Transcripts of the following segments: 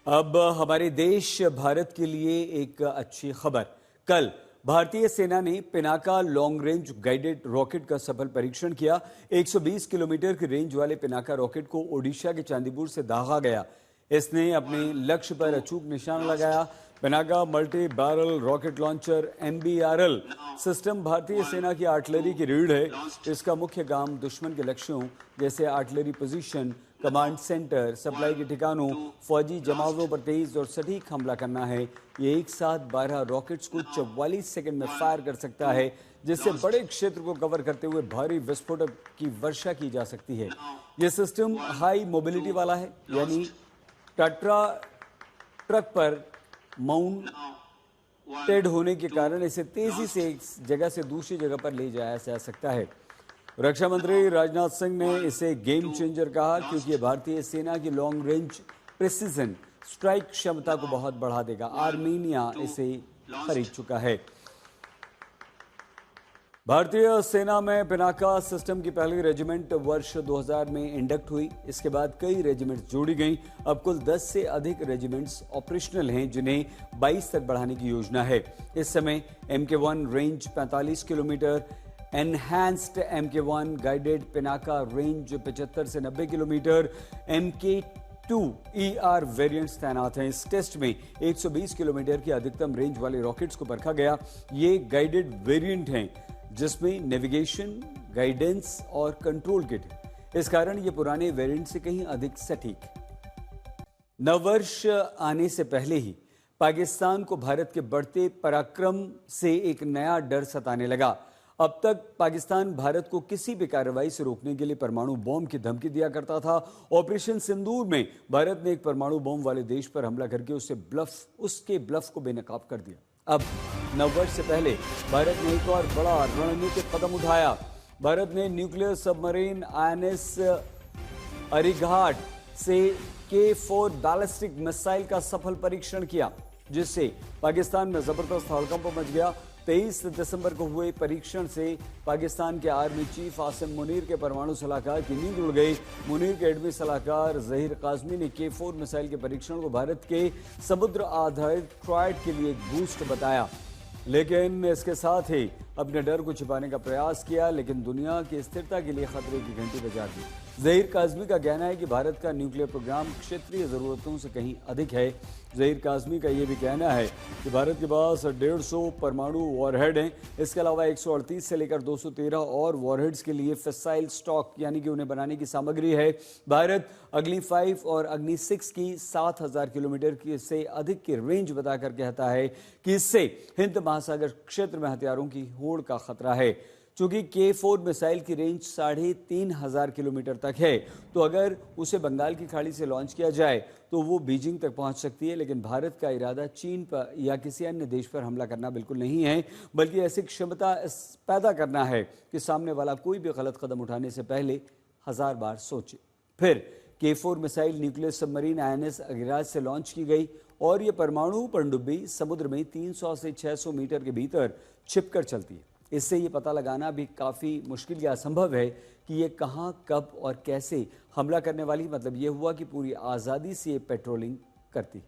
अब हमारे देश भारत के लिए एक अच्छी खबर। कल भारतीय सेना ने Pinaka long range guided rocket का सफल परीक्षण किया। 120 किलोमीटर की रेंज वाले पिनाका रॉकेट को ओडिशा के चांदीपुर से दागा गया। इसने अपने लक्ष्य पर अचूक निशाना लगाया। Pinaka multi barrel rocket launcher MBRL system भारतीय सेना की आर्टिलरी की रीढ़ है। इसका मुख्य काम दुश्मन के लक्ष्यों जैसे artillery position, command centre, supply के ठिकानों, फौजी जमावड़ों पर तेज और सटीक हमला करना है। ये एक साथ 12 रॉकेट्स को 44 सेकंड में फायर कर सकता है, जिससे बड़े क्षेत्र को कवर करते हुए भारी विस्फोटक की वर्षा की जा सकती है। ये सिस्टम हाई मोबिलिटी वाला है, यानी टाट्रा ट्रक पर माउंटेड होने के कारण इसे तेजी से एक जगह से दूसरी जगह पर ले जाया जा सकता है। रक्षा मंत्री राजनाथ सिंह ने इसे गेम चेंजर कहा, क्योंकि ये भारतीय सेना की लॉन्ग रेंज प्रिसीजन स्ट्राइक क्षमता को बहुत बढ़ा देगा। आर्मीनिया इसे खरीद चुका है। भारतीय सेना में पिनाका सिस्टम की पहली रेजिमेंट वर्ष 2000 में इंडक्ट हुई। इसके बाद कई रेजिमेंट्स जोड़ी गईं। अब कुल 10 से अधिक रेजिमेंट्स ऑपरेशनल हैं, जिन्हें 22 तक बढ़ाने की योजना है। इस समय MK1 range 45 kilometre, enhanced MK1 guided Pinaka range 75 से 90 किलोमीटर, MK2 ER वेरिएंट्स तैनात हैं। इस टेस्ट में 120 किलोमीटर की अधिकतम रेंज वाले रॉकेट्स को परखा गया। ये गाइडेड वेरिएंट हैं, जिसमें नेविगेशन, गाइडेंस और कंट्रोल किट है। इस कारण ये पुराने वेरिएंट से कहीं अधिक सटीक। नववर्ष आने से पहले ही पाकिस्तान को भारत के बढ़ते पराक्रम से एक नया डर सताने लगा। अब तक पाकिस्तान भारत को किसी भी कार्रवाई से रोकने के लिए परमाणु बॉम्ब की धमकी दिया करता था। ऑपरेशन सिंदूर में भारत ने एक परमाणु बॉम्ब वाले देश पर हमला करके उसके ब्लफ को बेनकाब कर दिया। अब नववर्ष से पहले भारत ने एक और बड़ा रणनीतिक कदम उठाया। भारत ने न्यूक्लियर सबमरीन INS अरिघाट से K4 बैलिस्टिक मिसाइल का सफल परीक्षण किया, जिससे पाकिस्तान में जबरदस्त हड़कंप मच गया। 23 दिसंबर को हुए परीक्षण से पाकिस्तान के आर्मी चीफ आसिम मुनीर के परमाणु सलाहकार की नींद उड़ गई। मुनीर के एडमी सलाहकार जहीर काजमी ने K4 मिसाइल के परीक्षण को भारत के समुद्र आधारित ट्रायड के लिए एक बूस्ट बताया, लेकिन इसके साथ ही अपने डर को छिपाने का प्रयास किया, लेकिन दुनिया की स्थिरता के लिए खतरे की घंटी बजा दी। जहीर काजमी का कहना है कि भारत का न्यूक्लियर प्रोग्राम क्षेत्रीय जरूरतों से कहीं अधिक है। जहीर काजमी का यह भी कहना है कि भारत के पास 150 परमाणु वॉरहेड हैं। इसके अलावा 138 से लेकर 213 और वॉरहेड्स के लिए फिसाइल स्टॉक, यानी कि उन्हें बनाने की सामग्री है। भारत अग्नि 5 और अग्नि 6 की 7000 किलोमीटर की से अधिक की रेंज बताकर कहता है कि इससे हिंद महासागर क्षेत्र में हथियारों की होड़ का खतरा है। चूंकि K4 मिसाइल की रेंज 3500 किलोमीटर तक है, तो अगर उसे बंगाल की खाड़ी से लॉन्च किया जाए तो वो बीजिंग तक पहुंच सकती है। लेकिन भारत का इरादा चीन पर या किसी अन्य देश पर हमला करना बिल्कुल नहीं है, बल्कि ऐसी क्षमता पैदा करना है कि सामने वाला कोई भी गलत कदम उठाने से पहले 1000 बार सोचे। फिर K4 missile nuclear submarine INS Arighaat से लॉन्च की गई और ये परमाणु पनडुब्बी समुद्र में 300 से 600 मीटर के भीतर छिपकर चलती है। इससे ये पता लगाना भी काफ़ी मुश्किल या असंभव है कि ये कहाँ, कब और कैसे हमला करने वाली। मतलब ये हुआ कि पूरी आज़ादी से ये पेट्रोलिंग करती है।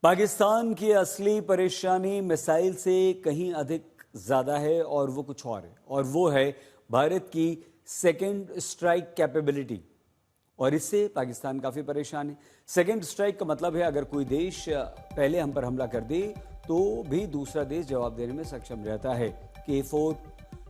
पाकिस्तान की असली परेशानी मिसाइल से कहीं अधिक ज़्यादा है और वो कुछ और है, और वो है भारत की सेकेंड स्ट्राइक कैपेबिलिटी। और इससे पाकिस्तान काफ़ी परेशान है। सेकेंड स्ट्राइक का मतलब है अगर कोई देश पहले हम पर हमला कर दे तो भी दूसरा देश जवाब देने में सक्षम रहता है। K4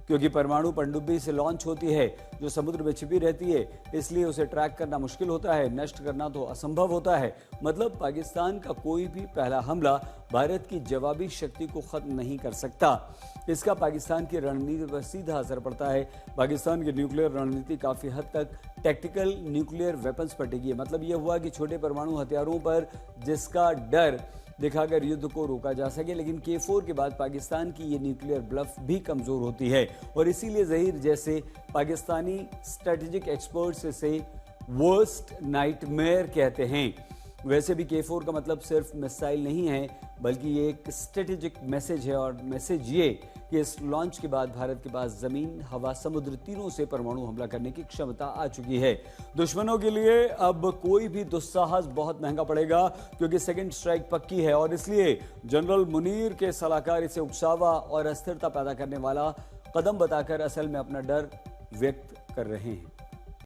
क्योंकि परमाणु पनडुब्बी से लॉन्च होती है जो समुद्र में छिपी रहती है, इसलिए उसे ट्रैक करना मुश्किल होता है, नष्ट करना तो असंभव होता है। मतलब पाकिस्तान का कोई भी पहला हमला भारत की जवाबी शक्ति को खत्म नहीं कर सकता। इसका पाकिस्तान की रणनीति पर सीधा असर पड़ता है। पाकिस्तान की न्यूक्लियर रणनीति काफ़ी हद तक टैक्टिकल न्यूक्लियर वेपन्स पर टिकी है। मतलब यह हुआ कि छोटे परमाणु हथियारों पर जिसका डर दिखाकर युद्ध को रोका जा सके, लेकिन K4 के बाद पाकिस्तान की ये न्यूक्लियर ब्लफ भी कमज़ोर होती है और इसीलिए जहीर जैसे पाकिस्तानी स्ट्रेटेजिक एक्सपर्ट्स इसे वर्स्ट नाइटमेयर कहते हैं। वैसे भी K4 का मतलब सिर्फ मिसाइल नहीं है, बल्कि ये एक स्ट्रेटेजिक मैसेज है, और मैसेज ये कि इस लॉन्च के बाद भारत के पास जमीन, हवा, समुद्र तीनों से परमाणु हमला करने की क्षमता आ चुकी है। दुश्मनों के लिए अब कोई भी दुस्साहस बहुत महंगा पड़ेगा, क्योंकि सेकंड स्ट्राइक पक्की है, और इसलिए जनरल मुनीर के सलाहकार इसे उकसावा और अस्थिरता पैदा करने वाला कदम बताकर असल में अपना डर व्यक्त कर रहे हैं।